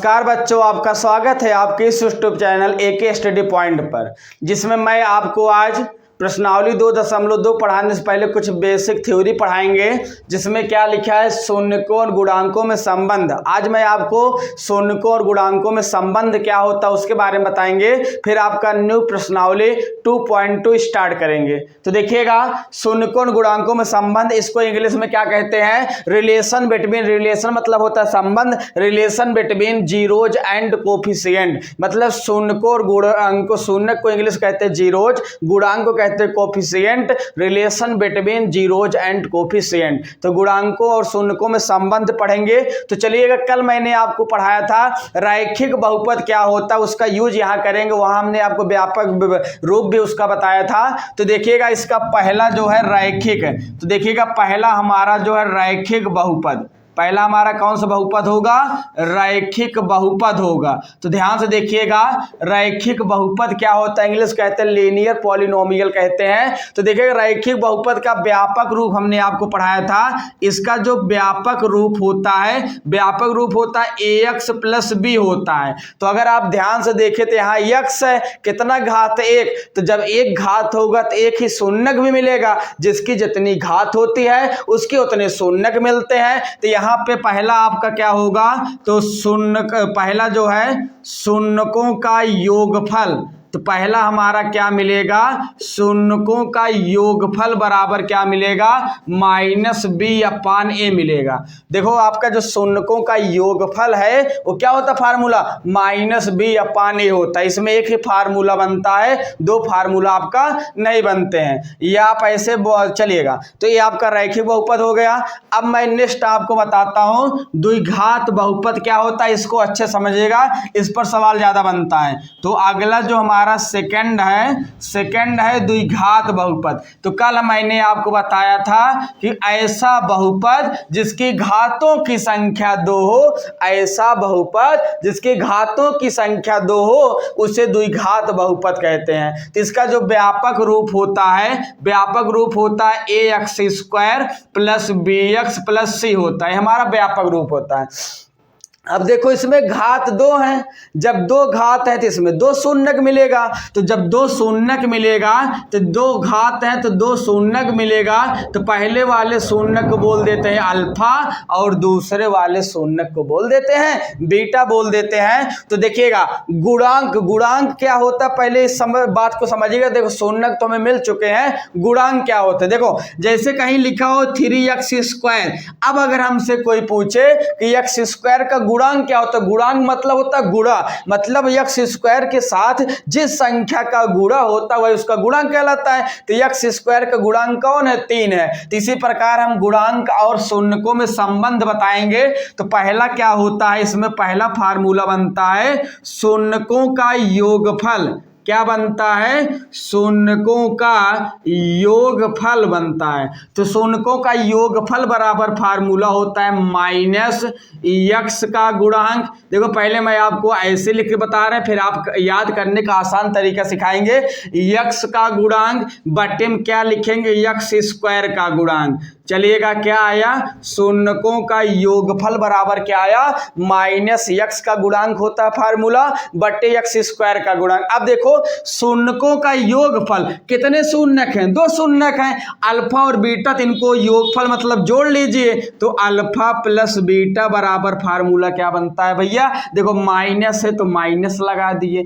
नमस्कार बच्चों, आपका स्वागत है आपके इस YouTube channel AK study point पर, जिसमें मैं आपको आज प्रश्नावली 2.2 पढ़ाने से पहले कुछ बेसिक थ्योरी पढ़ाएंगे। जिसमें क्या लिखा है, शून्यकों और गुणांकों में संबंध। आज मैं आपको शून्यकों और गुणांकों में संबंध क्या होता है उसके बारे में बताएंगे। फिर आपका न्यू प्रश्नावली 2.2 स्टार्ट करेंगे। तो देखिएगा, शून्यकों और गुणांकों में संबंध, इसको इंग्लिश में क्या कहते हैं, रिलेशन बिटवीन। रिलेशन मतलब होता है संबंध, relation between zeros and coefficient. मतलब शून्यकों और गुणांकों, शून्य को इंग्लिश कहते हैं जीरोज, गुणांक को कहते हैं coefficient. Relation between zeros and coefficient. तो गुणांकों और शून्यकों में संबंध पढ़ेंगे। तो चलिएगा, कल मैंने आपको पढ़ाया था रैखिक बहुपद क्या होता है, उसका यूज यहाँ करेंगे। वहां हमने आपको व्यापक रूप भी उसका बताया था। तो देखिएगा, इसका पहला जो है रैखिक, तो देखिएगा पहला हमारा जो है रैखिक बहुपद, पहला हमारा कौन सा बहुपद होगा, रैखिक बहुपद होगा। तो ध्यान से देखिएगा, रैखिक बहुपद क्या होता है, इंग्लिश कहते हैं लीनियर पॉलिनोमियल कहते हैं। तो देखिएगा, रैखिक बहुपद का व्यापक रूप हमने आपको पढ़ाया था। इसका जो व्यापक रूप होता है, व्यापक रूप होता है ax प्लस b होता है। तो अगर आप ध्यान से देखें तो यहाँ x है, कितना घात 1, तो जब एक घात होगा तो एक ही शून्यक भी मिलेगा। जिसकी जितनी घात होती है उसके उतने शून्यक मिलते हैं। तो यहाँ पे पहला आपका क्या होगा, तो शून्य, पहला जो है शून्यकों का योगफल। तो पहला हमारा क्या मिलेगा, शून्यकों का योगफल बराबर क्या मिलेगा, -b/a मिलेगा। देखो, आपका जो शून्यकों का योगफल है वो क्या होता है, फार्मूला -b/a होता है। इसमें एक ही फार्मूला बनता है, दो फार्मूला आपका नहीं बनते हैं। ये आप ऐसे चलिएगा। तो ये आपका रैखिक बहुपद हो गया। अब मैं नेक्स्ट आपको बताता हूं द्विघात बहुपद क्या होता है। इसको अच्छे समझिएगा, इस पर सवाल ज्यादा बनता है। तो अगला जो हमारा सेकंड है द्विघात बहुपद। तो कल मैंने आपको बताया था कि ऐसा बहुपद जिसकी घातों की संख्या 2 हो, ऐसा बहुपद जिसकी घातों की संख्या 2 हो, उसे द्विघात बहुपद कहते हैं। तो इसका जो व्यापक रूप होता है, व्यापक रूप होता है ax² plus bx plus c होता है, हमारा व्यापक रूप होता है। अब देखो, इसमें घात 2 है, जब 2 घात है तो इसमें 2 शून्यक मिलेगा। तो जब 2 शून्यक मिलेगा तो 2 घात है तो 2 शून्यक मिलेगा। तो पहले वाले शून्यक को बोल देते हैं अल्फा और दूसरे वाले शून्यक को बोल देते हैं बीटा बोल देते हैं। तो देखिएगा, गुणांक क्या होता है, पहले इस बात को समझिएगा। देखो, शून्यक तो हमें मिल चुके हैं, गुणांक क्या होता है। देखो, जैसे कहीं लिखा हो 3x²। अब अगर हमसे कोई पूछे कि x² का गुणांक क्या होता है, गुणांक मतलब होता है गुणा, मतलब x² के साथ जिस संख्या का गुणा होता है वही उसका गुणांक कहलाता है। तो x² का गुणांक कौन है, 3 है। तो इसी प्रकार हम गुणांक और शून्यकों में संबंध बताएंगे। तो पहला क्या होता है, इसमें पहला फार्मूला बनता है शून्यकों का योगफल। क्या बनता है, शून्यकों का योगफल बनता है। तो शून्यकों का योगफल बराबर फार्मूला होता है -x का गुणांक। देखो, पहले मैं आपको ऐसे लिख के बता रहे हैं, फिर आप याद करने का आसान तरीका सिखाएंगे। x का गुणांक बटे में क्या लिखेंगे, x² का गुणांक। चलिएगा, क्या आया, शून्यकों का योगफल बराबर क्या आया, -x का गुणांक होता है फार्मूला बटे x² का गुणांक। अब देखो, शून्यकों का योगफल, कितने शून्यक हैं, 2 शून्यक हैं, अल्फा और बीटा। तो इनको योगफल मतलब जोड़ लीजिए। तो अल्फा प्लस बीटा बराबर फार्मूला क्या बनता है भैया, देखो माइनस है तो माइनस लगा दिए।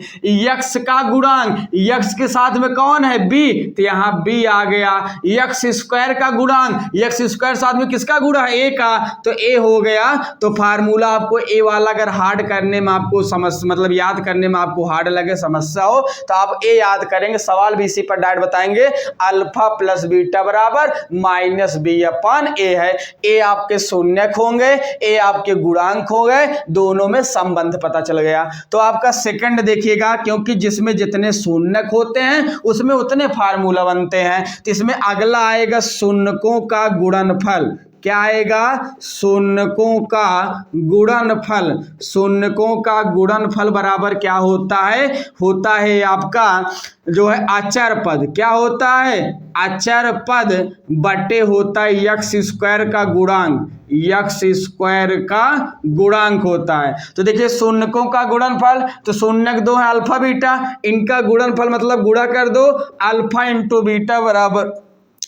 x का गुणांक, x के साथ में कौन है, b, तो यहाँ b आ गया। x² का गुणांक, x² साथ में किसका गुणा है, a का, तो a हो गया। तो फार्मूला आपको a वाला अगर हार्ड करने में आपको मतलब याद करने में आपको हार्ड लगे, समस्या हो, तो आप a याद करेंगे। सवाल भी इसी पर डायरेक्ट बताएंगे, अल्फा प्लस बीटा बराबर -b/a है। a आपके शून्यक होंगे, a आपके गुणांक हो गए, दोनों में संबंध पता चल गया। तो आपका सेकंड देखिएगा, क्योंकि जिसमें जितने शून्यक होते हैं उसमें उतने फार्मूला बनते हैं। तो इसमें अगला आएगा शून्यकों का गुणनफल। क्या आएगा, शून्यकों का गुणनफल। शून्यकों का गुणनफल बराबर क्या होता है आपका जो है अचर पद। क्या होता है, अचर पद बटे होता है यक्स स्क्वायर का गुणांक। यक्स स्क्वायर का गुणांक होता है। तो देखिए शून्यकों का गुणनफल, तो शून्यक दो है अल्फा बीटा, इनका गुणनफल मतलब गुणा कर दो, अल्फा इंटू बीटा बराबर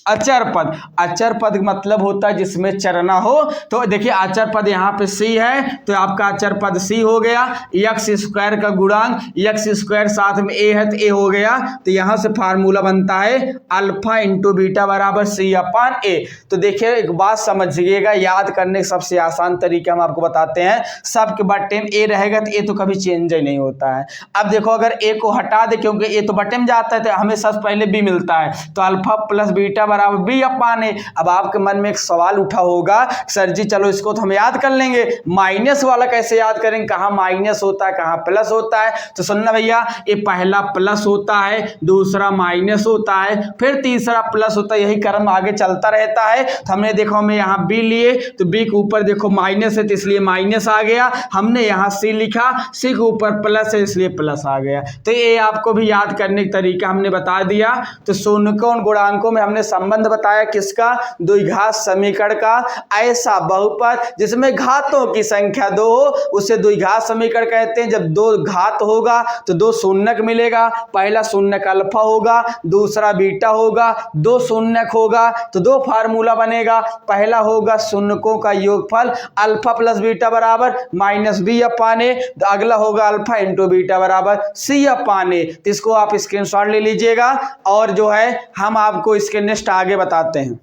अचर पद। अचर पद मतलब होता है जिसमें चर ना हो। तो देखिए अचर पद यहाँ पे सी है, तो आपका अचर पद सी हो गया। यक्स स्क्वायर का गुणांक, यक्स स्क्वायर साथ में ए है तो ए हो गया। तो यहाँ से फार्मूला बनता है अल्फा इंटू बीटा बराबर सी अपान ए। तो देखिए एक बात समझिएगा, याद करने का सबसे आसान तरीका हम आपको बताते हैं। सब के बटे में ए रहेगा तो ए तो कभी चेंज ही नहीं होता है। अब देखो अगर ए को हटा दे, क्योंकि ए तो बटे में जाता है तो हमें सबसे पहले बी मिलता है, तो अल्फा प्लस बीटा बराबर बी अपान ए। अब आपके मन में एक सवाल उठा होगा, सर जी चलो इसको तो हम याद कर लेंगे, माइनस वाला कैसे याद करेंगे, कहाँ माइनस होता है कहाँ प्लस होता है। तो सुनना भैया, ये पहला प्लस होता है, दूसरा माइनस होता है, फिर तीसरा प्लस होता है, यही क्रम आगे चलता रहता है। तो हमने देखो हमें यहाँ बी लिए, तो बी के ऊपर देखो माइनस है तो इसलिए माइनस आ गया। हमने यहाँ सी लिखा, सी के ऊपर प्लस है इसलिए प्लस आ गया। तो ये आपको भी याद करने का तरीका हमने बता दिया। तो शून्यकों और गुणांकों में हमने संबंध बताया किसका, द्विघात समीकरण का। ऐसा बहुपद जिसमें घातों की संख्या दो हो उसे द्विघात समीकरण कहते हैं। जब दो घात होगा तो दो शून्यक मिलेगा, पहला शून्यक अल्फा होगा, दूसरा बीटा होगा, दो शून्यक होगा तो दो फार्मूला बनेगा। पहला होगा शून्यकों का योगफल अल्फा प्लस बीटा बराबर माइनस बी अपान ए, अगला होगा अल्फा इंटू बीटा बराबर सी अपान ए। तो इसको आप स्क्रीनशॉट ले लीजिएगा और जो है हम आपको इसके नेक्स्ट आगे बताते हैं।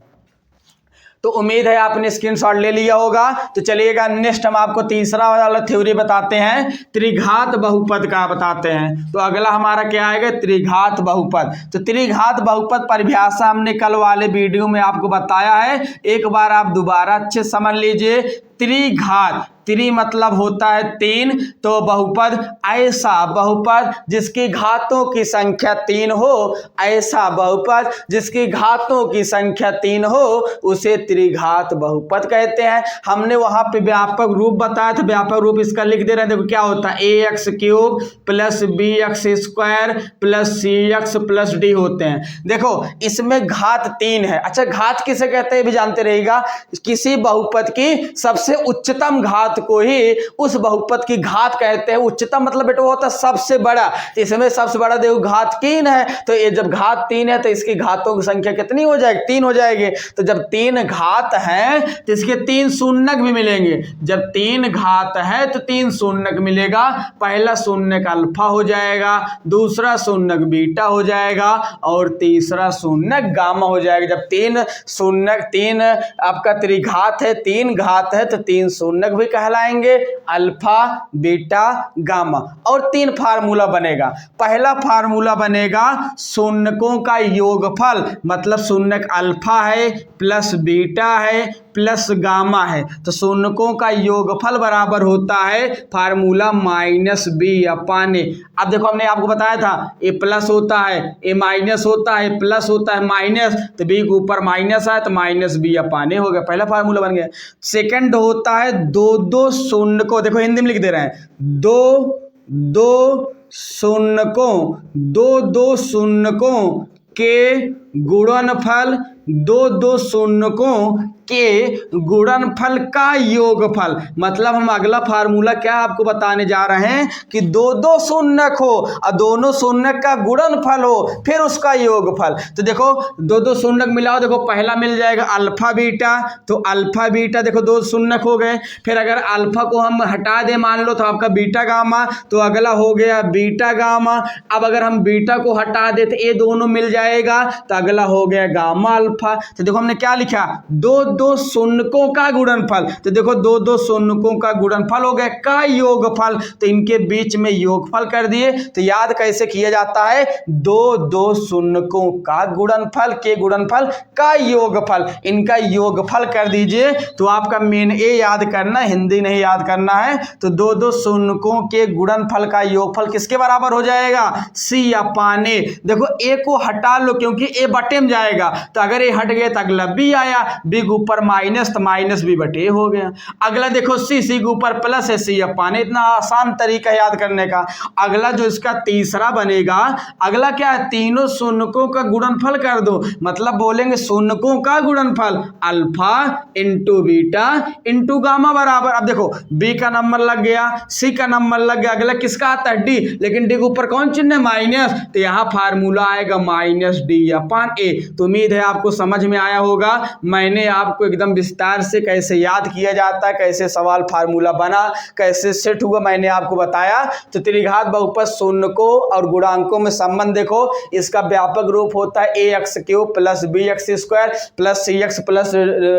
तो उम्मीद है आपने स्क्रीनशॉट ले लिया होगा। तो चलिएगा नेक्स्ट हम आपको तीसरा वाला थ्योरी बताते हैं, त्रिघात बहुपद का बताते हैं। तो अगला हमारा क्या आएगा, त्रिघात बहुपद। तो त्रिघात बहुपद परिभाषा हमने कल वाले वीडियो में आपको बताया है, एक बार आप दोबारा अच्छे समझ लीजिए। त्रिघात, त्रि मतलब होता है तीन, तो बहुपद ऐसा बहुपद जिसकी घातों की संख्या तीन हो, ऐसा बहुपद जिसकी घातों की संख्या तीन हो उसे त्रिघात बहुपद कहते हैं। हमने वहां पे व्यापक रूप बताया था, व्यापक रूप इसका लिख दे रहे हैं। देखो क्या होता है, A x cube plus B x square plus C x plus D होते हैं। देखो इसमें घात तीन है। अच्छा घात किसे कहते हैं भी जानते रहिएगा, किसी बहुपद की सबसे उच्चतम घात को ही उस बहुपद की घात कहते हैं। उच्चतम मतलब बेटा वो होता है सबसे बड़ा, तो इसमें सबसे बड़ा देखो घात तीन है, तो ये जब घात तीन है तो इसकी घातों की संख्या कितनी हो जाएगी, तीन हो जाएगी। तो जब तीन घात है तो इसके तीन शून्यक भी मिलेंगे। जब तीन घात है तो तीन शून्यक मिलेगा, पहला शून्यक अल्फा हो जाएगा, दूसरा शून्यक बीटा हो जाएगा और तीसरा शून्यक गामा हो जाएगा। जब तीन शून्यक, तीन आपका त्रिघात है, तीन घात है तो तीन शून्यक भी कहलाएंगे, अल्फा बीटा गामा। और तीन फार्मूला बनेगा। पहला फार्मूला बनेगा शून्यकों का योगफल, मतलब शून्यक अल्फा है प्लस बीटा है प्लस गामा है, तो शून्यकों का योगफल बराबर होता है फार्मूला माइनस बी अपान ए। अब देखो हमने आपको बताया था ए प्लस होता है, ए माइनस होता है, प्लस होता है माइनस, तो बी के ऊपर माइनस है तो माइनस बी अपान ए हो गया, पहला फार्मूला बन गया। सेकंड होता है दो दो शून्यकों, देखो हिंदी में लिख दे रहे हैं, दो दो शून्यकों, दो दो शून्यकों के गुणनफल, दो दो शून्यकों के गुणनफल का योगफल। मतलब हम अगला फार्मूला क्या आपको बताने जा रहे हैं कि दो दो शून्यक हो और दोनों शून्यक का गुणनफल हो फिर उसका योगफल। तो देखो दो दो शून्यक मिलाओ, देखो पहला मिल जाएगा अल्फा बीटा, तो अल्फा बीटा देखो दो शून्यक हो गए। फिर अगर अल्फा को हम हटा दें मान लो तो आपका बीटा गामा, तो अगला हो गया बीटा गामा। अब अगर हम बीटा को हटा दें तो ये दोनों मिल जाएगा, तो अगला हो गया गामा अल्फा। तो देखो हमने क्या लिखा, दो दो शून्यकों का गुणनफल, तो देखो दो दो शून्यकों का गुणनफल हो गया का योगफल, तो इनके बीच में योगफल कर दिए। तो याद कैसे किया जाता है, दो दो शून्यकों का गुणनफल के गुणनफल का योगफल, इनका योगफल कर दीजिए। तो आपका मेन ए याद करना, हिंदी नहीं याद करना है। तो दो दो शून्यकों के गुणनफल का योगफल किसके बराबर हो जाएगा, सी अपान ए। देखो ए को हटा लो क्योंकि ए बटे में जाएगा, तो अगर ए हट गए तो अगला बी आया, बी के ऊपर माइनस तो माइनस बी बटे ए हो गया। अगला देखो सी के ऊपर प्लस है सी अपान ए, इतना आसान तरीका याद करने का। अगला जो इसका तीसरा बनेगा, अगला क्या है, तीनों शून्यकों का गुणनफल कर दो, मतलब बोलेंगे शून्यकों का गुणनफल alpha into beta into gamma बराबर। अब देखो बी का नंबर लग गया, सी का नंबर लग गया, अगला किसका आता है डी, लेकिन डी के ऊपर कौन चिन्ह है, माइनस, तो यहाँ फार्मूला आएगा माइनस डी अपान ए। तो उम्मीद है आपको समझ में आया होगा। मैंने आपको एकदम विस्तार से कैसे याद किया जाता है, कैसे सवाल फार्मूला बना, कैसे सेट हुआ, मैंने आपको बताया। तो त्रिघात बहुपद शून्यकों और गुणांकों में संबंध देखो, इसका व्यापक रूप होता है A x cube plus B x square plus C x plus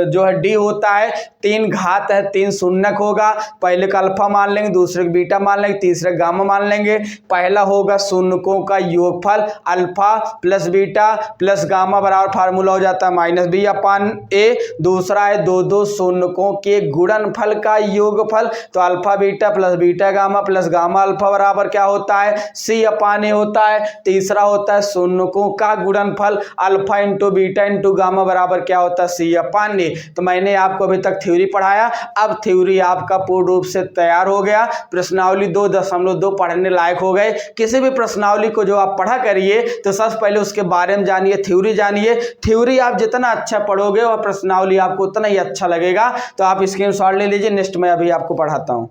जो है डी होता है। तीन घात है, तीन शून्यक होगा, पहले का अल्फा मान लेंगे, दूसरे का बीटा मान लेंगे, तीसरे गामा मान लेंगे। पहला होगा शून्यकों का योगफल alpha plus beta plus gamma बराबर फार्मूला हो जाता है माइनस बी अपान ए। दूसरा है दो दो शून्यकों के गुणनफल का योगफल, तो alpha beta plus beta gamma plus gamma alpha बराबर क्या होता है, सी अपान ए होता है। तीसरा होता है शून्यकों का गुणनफल alpha into beta into gamma बराबर क्या होता है, सी अपान ए। तो मैंने आपको अभी तक थ्योरी पढ़ाया, अब थ्योरी आपका पूर्ण रूप से तैयार हो गया। प्रश्नावली 2.2 पढ़ने लायक हो गए। किसी भी प्रश्नावली को जो आप पढ़ा करिए तो सबसे पहले उसके बारे में जानिए, थ्योरी जानिए। थ्योरी आप जितना अच्छा पढ़ोगे और प्रश्नावली आपको उतना ही अच्छा लगेगा। तो आप स्क्रीनशॉट ले लीजिए, नेक्स्ट मैं अभी आपको पढ़ाता हूं।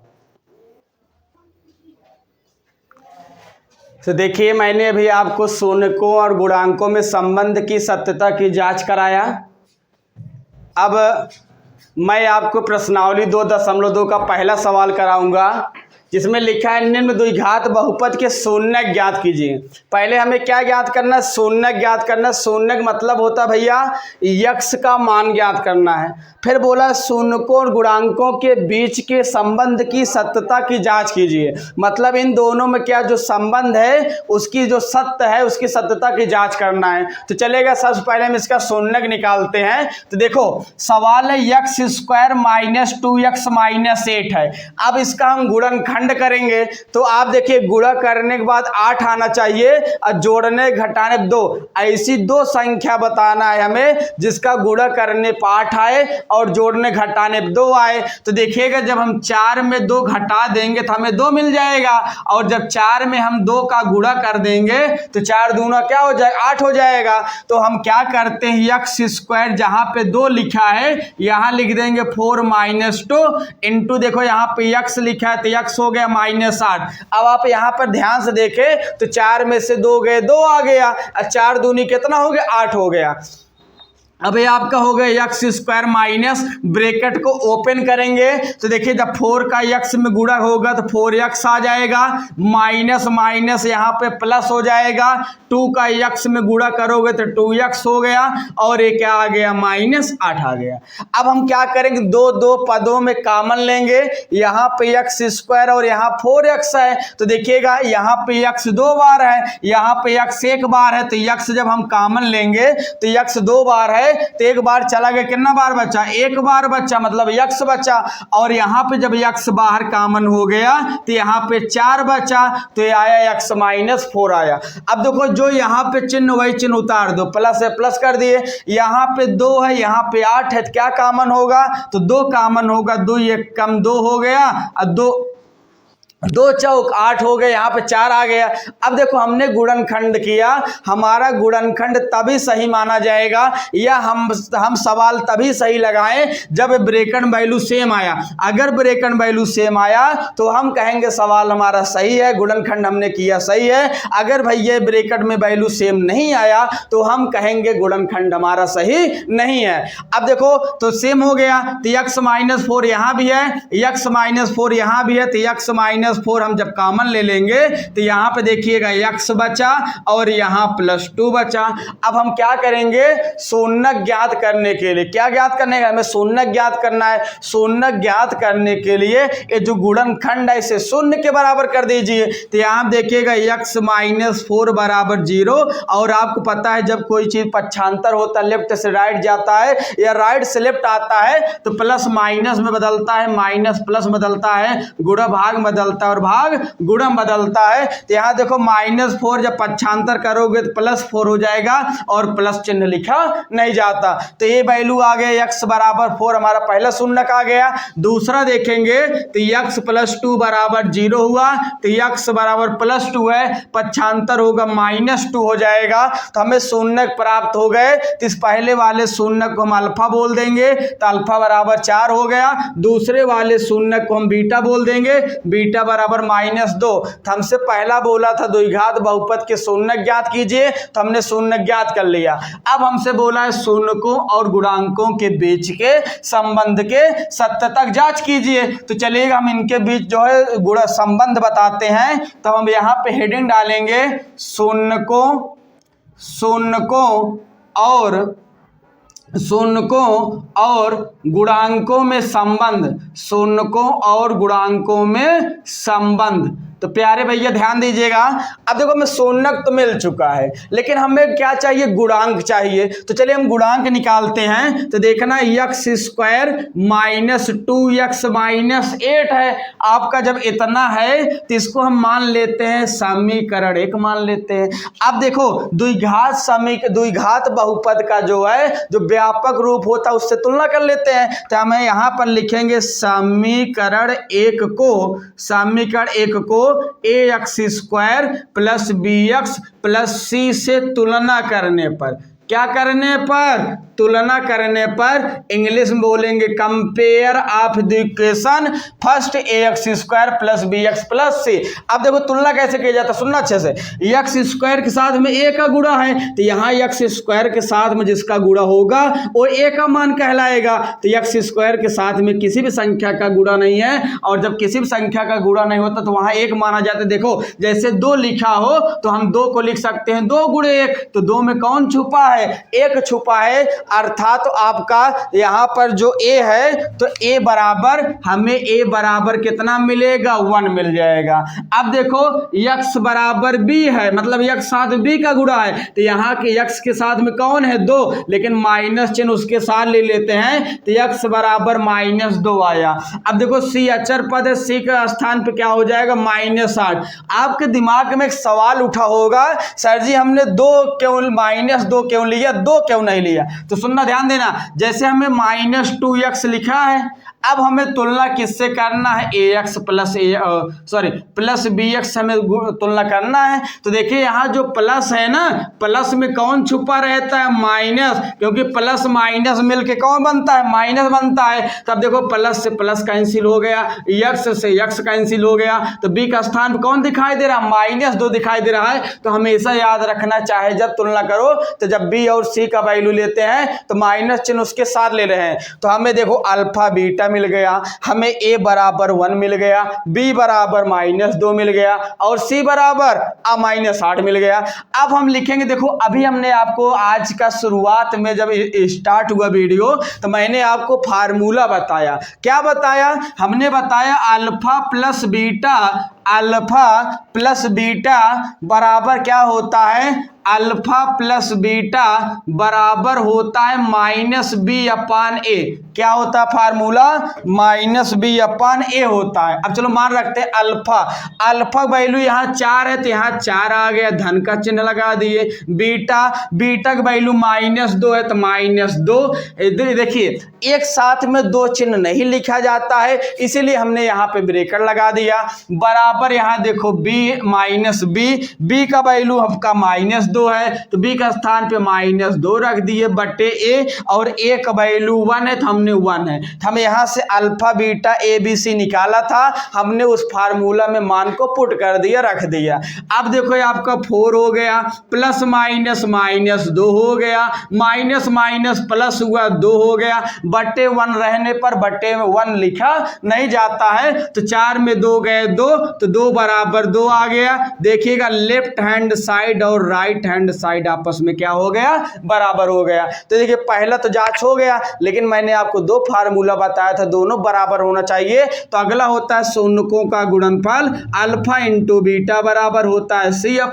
तो देखिए मैंने अभी आपको शून्यकों और गुणांकों में संबंध की सत्यता की जांच कराया। अब मैं आपको प्रश्नावली 2.2 का पहला सवाल कराऊंगा, जिसमें लिखा है निम्न द्विघात बहुपद के शून्यक ज्ञात कीजिए। पहले हमें क्या ज्ञात करना है, शून्यक ज्ञात करना है। शून्यक मतलब होता है भैया यक्ष का मान ज्ञात करना है। फिर बोला शून्यकों और गुणांकों के बीच के संबंध की सत्यता की जांच कीजिए, मतलब इन दोनों में क्या जो संबंध है उसकी जो सत्य है उसकी सत्यता की जांच करना है। तो चलेगा, सबसे पहले हम इसका शून्यक निकालते हैं। तो देखो सवाल है x square minus 2x minus 8 है। अब इसका हम गुणनखंड करेंगे, तो आप देखिए गुणा करने के बाद 8 आना चाहिए और जोड़ने घटाने 2, ऐसी दो संख्या बताना है हमें जिसका गुणा करने पर 8 आए और जोड़ने घटाने 2 आए। तो देखिएगा जब हम 4 में 2 घटा देंगे तो हमें 2 मिल जाएगा, और जब 4 में हम 2 का गुणा कर देंगे तो 4 दूना क्या हो जाएगा, 8 हो जाएगा। तो हम क्या करते हैं, एक्स स्क्वायर जहां पे 2 लिखा है यहां लिख देंगे 4 माइनस 2 इंटू, देखो यहाँ पे एक्स लिखा है तो एक्स हो गया माइनस 8। अब आप यहाँ पर ध्यान से देखें तो 4 में से 2 गए, 2 आ गया, और 4 दूनी कितना हो गया, 8 हो गया। अब ये आपका हो गया एक्स स्क्वायर माइनस, ब्रैकेट को ओपन करेंगे तो देखिए जब 4 का एक्स में गुणा होगा तो 4x आ जाएगा, माइनस माइनस यहाँ पे प्लस हो जाएगा, 2 का एक्स में गुणा करोगे तो 2x हो गया, और ये क्या आ गया, माइनस 8 आ गया। अब हम क्या करेंगे, दो पदों में कॉमन लेंगे, यहाँ पे एक्स स्क्वायर और यहाँ 4x है, तो देखिएगा यहाँ पे x 2 बार है, यहाँ पे x 1 बार है, तो x जब हम कॉमन लेंगे तो x 2 बार है तो 1 बार चला गया, कितना बार बचा, 1 बार बचा, मतलब x बचा। और यहाँ पे जब x बाहर कॉमन हो गया तो यहाँ पे 4 बचा, तो ये आया x माइनस 4 आया। अब देखो जो यहाँ पे चिन्ह वही चिन्ह उतार दो, प्लस है प्लस कर दिए, यहाँ पे 2 है यहाँ पे 8 है, तो क्या कॉमन होगा, तो 2 कॉमन होगा, 2 1 कम 2 हो गया, और 2 चौक 8 हो गए, यहाँ पे 4 आ गया। अब देखो हमने गुणनखंड किया, हमारा गुणनखंड तभी सही माना जाएगा या हम सवाल तभी सही लगाएं जब ब्रैकेट वैल्यू सेम आया। अगर ब्रैकेट वैल्यू सेम आया तो हम कहेंगे सवाल हमारा सही है, गुणनखंड हमने किया सही है। अगर भैया ब्रैकेट में वैल्यू सेम नहीं आया तो हम कहेंगे गुणनखंड हमारा सही नहीं है। अब देखो तो सेम हो गया, तो x माइनस 4 यहाँ भी है, x माइनस 4 यहाँ भी है, तो x माइनस 4 हम जब कॉमन ले लेंगे तो यहाँ पे देखिएगा x बचा और यहाँ +2 बचा। अब हम क्या करेंगे, शून्यक ज्ञात करने के लिए, क्या ज्ञात करने का, हमें शून्यक ज्ञात करना है। शून्यक ज्ञात करने के लिए ये जो गुणनखंड है इसे शून्य के बराबर कर दीजिए। तो यहाँ देखिएगा x माइनस 4 बराबर 0, और आपको पता है जब कोई चीज पक्षांतर होता है, लेफ्ट से राइट जाता है या राइट से लेफ्ट आता है तो प्लस माइनस में बदलता है, माइनस प्लस बदलता है, गुणा भाग बदलता बदलता है और भाग गुणन बदलता है। तो यहाँ देखो -4 जब पक्षांतर करोगे तो +4 हो जाएगा और प्लस चिन्ह लिखा नहीं जाता। तो ये वैल्यू आ गया x बराबर 4, हमारा पहला शून्यक आ गया। दूसरा देखेंगे तो x + 2 बराबर 0 हुआ, तो x बराबर +2 है, पक्षांतर होगा -2 हो जाएगा। तो हमें शून्यक प्राप्त हो गए। तो इस पहले वाले शून्यक को हम अल्फा बोल देंगे, तो अल्फा बराबर 4 हो गया। दूसरे वाले शून्यक को हम बीटा बोल देंगे, बीटा बराबर -2। तो हमसे पहला बोला था द्विघात बहुपद के शून्यक ज्ञात कीजिए, तो हमने शून्यक ज्ञात कर लिया। अब हमसे बोला है शून्यकों और गुणांकों के बीच के संबंध के सत्यतक जांच कीजिए। तो चलिएगा हम इनके बीच जो है गुण संबंध बताते हैं। तो हम यहाँ पे हेडिंग डालेंगे शून्यकों और गुणांकों में संबंध, शून्यकों और गुणांकों में संबंध। तो प्यारे भैया ध्यान दीजिएगा। अब देखो हमें शून्यक तो मिल चुका है, लेकिन हमें क्या चाहिए, गुणांक चाहिए। तो चलिए हम गुणांक निकालते हैं। तो देखना x² -2x -8 है। आपका जब इतना है तो इसको हम मान लेते हैं समीकरण 1 मान लेते हैं। अब देखो द्विघात बहुपद का जो है जो व्यापक रूप होता है उससे तुलना कर लेते हैं। तो हमें यहाँ पर लिखेंगे समीकरण 1 को ax² + bx + c से तुलना करने पर, क्या करने पर, तुलना करने पर इंग्लिश में बोलेंगे compare of the equation first ax² + bx + c। अब देखो तुलना कैसे किया जाता है, सुनना अच्छे से। x² के साथ में a का गुणा है, तो यहाँ x² के साथ में जिसका गुणा होगा वो a का मान कहलाएगा। तो x² के साथ में किसी भी संख्या का गुणा नहीं है, और जब किसी भी संख्या का गुणा नहीं होता तो वहां 1 माना जाता है। देखो जैसे 2 लिखा हो तो हम 2 को लिख सकते हैं 2 × 1, तो 2 में कौन छुपा है, 1 छुपा है। अर्थात तो आपका यहाँ पर जो a है तो a बराबर, हमें a बराबर कितना मिलेगा, 1 मिल जाएगा। अब देखो x बराबर b है, मतलब x साथ b का गुणा है, तो यहाँ के x के साथ में कौन है, 2, लेकिन माइनस चिन्ह उसके साथ ले लेते हैं, तो x बराबर -2 आया। अब देखो c अचर पद है, c का स्थान पे क्या हो जाएगा, -8। आपके दिमाग में एक सवाल उठा होगा, सर जी हमने 2 क्यों लिया, 2 क्यों नहीं लिया। तो सुनना ध्यान देना, जैसे हमें -2x लिखा है, अब हमें तुलना किससे करना है, ax प्लस bx हमें तुलना करना है। तो देखिए यहाँ जो प्लस है ना, प्लस में कौन छुपा रहता है, माइनस, क्योंकि प्लस माइनस मिलके कौन बनता है, माइनस बनता है। तब देखो प्लस से प्लस कैंसिल हो गया, x से x कैंसिल हो गया, तो b का स्थान पर कौन दिखाई दे रहा है, -2 दिखाई दे रहा है। तो हमेशा याद रखना, चाहे जब तुलना करो तो जब b और c का वैल्यू लेते हैं तो माइनस चिन्ह उसके साथ ले रहे हैं। तो हमें देखो अल्फा बीटा मिल गया, हमें a बराबर 1 मिल गया, b बराबर -2 मिल गया और c बराबर -8 मिल गया। अब हम लिखेंगे, देखो अभी हमने आपको आज का शुरुआत में जब स्टार्ट हुआ वीडियो तो मैंने आपको फार्मूला बताया। क्या बताया, हमने बताया अल्फा प्लस बीटा बराबर क्या होता है, अल्फा प्लस बीटा बराबर होता है -b/a। क्या होता है फार्मूला, -b/a होता है। अब चलो मान रखते हैं अल्फा वैल्यू यहाँ 4 है, तो यहाँ 4 आ गया, धन का चिन्ह लगा दिए। बीटा का वैल्यू -2 है, तो -2। देखिए एक साथ में 2 चिन्ह नहीं लिखा जाता है, इसीलिए हमने यहाँ पे ब्रेकेट लगा दिया। बराबर यहाँ देखो b का वैल्यू आपका -2 है, तो b का स्थान पे -2 रख दिए बटे a, और a का वैल्यू 1 है तो हमने 1 है। तो हम यहाँ से अल्फा बीटा ABC निकाला था, हमने उस फार्मूला में मान को पुट कर दिया, रख दिया। अब देखो ये आपका 4 हो गया, प्लस माइनस 2 हो गया, माइनस प्लस हुआ 2 हो गया, बटे 1 रहने पर बटे में 1 लिखा नहीं जाता है। तो 4 में 2 गए 2, तो 2 बराबर 2 आ गया। देखिएगा लेफ्ट हैंड साइड और राइट हैंड साइड आपस में क्या हो गया, बराबर हो गया। तो देखिए पहला तो जांच हो गया, लेकिन मैंने आपको 2 फार्मूला बताया था, दोनों बराबर होना चाहिए। तो अगला होता है शून्यकों का गुणनफल, अल्फा इंटू बीटा बराबर होता है c/a।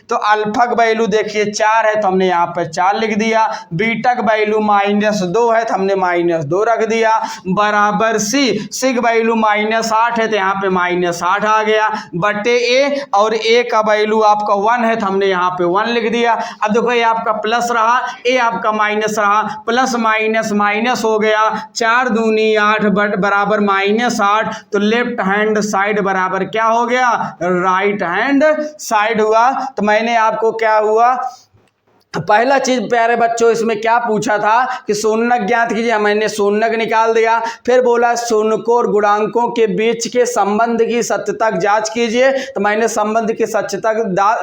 तो अल्फा का वैल्यू देखिए 4 है, तो हमने यहाँ पर 4 लिख दिया। बीटा का वैल्यू -2 है, तो हमने -2 रख दिया, बराबर c का वैल्यू -8 है, तो यहाँ पे -8 आ गया बटे ए, और ए का वैल्यू आपका 1 है तो हमने यहाँ पे 1 लिख दिया। अब देखो ये आपका प्लस रहा, ए आपका माइनस रहा, प्लस माइनस माइनस हो गया, 4 दूनी 8 बराबर -8, तो लेफ्ट हैंड साइड बराबर क्या हो गया, राइट हैंड साइड हुआ। तो मैंने आपको क्या हुआ, पहला चीज प्यारे बच्चों इसमें क्या पूछा था कि शून्यक ज्ञात कीजिए, मैंने शून्यक निकाल दिया। फिर बोला शून्यकों और गुणांकों के बीच के संबंध की सत्यता जांच कीजिए, तो मैंने संबंध की सत्यता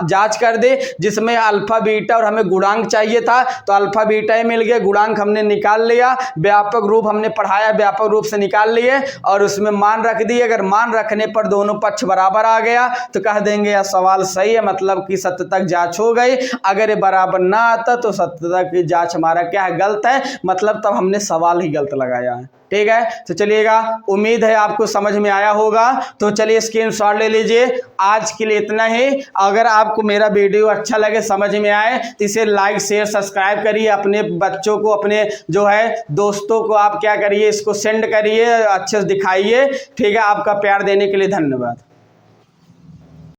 जांच कर दी, जिसमें अल्फा बीटा और हमें गुणांक चाहिए था, तो अल्फा बीटा ही मिल गया, गुणांक हमने निकाल लिया, व्यापक रूप हमने पढ़ाया, व्यापक रूप से निकाल लिए और उसमें मान रख दिए। अगर मान रखने पर दोनों पक्ष बराबर आ गया तो कह देंगे यह सवाल सही है, मतलब कि सत्यता जांच हो गई। अगर ये बराबर ना आता तो सत्यता की जांच हमारा क्या है, गलत है, मतलब तब हमने सवाल ही गलत लगाया है। ठीक है, तो चलिएगा, उम्मीद है आपको समझ में आया होगा। तो चलिए स्क्रीनशॉट ले लीजिए। आज के लिए इतना ही। अगर आपको मेरा वीडियो अच्छा लगे, समझ में आए, तो इसे लाइक शेयर सब्सक्राइब करिए, अपने बच्चों को, अपने जो है दोस्तों को आप क्या करिए, इसको सेंड करिए, अच्छे से दिखाइए। ठीक है, आपका प्यार देने के लिए धन्यवाद।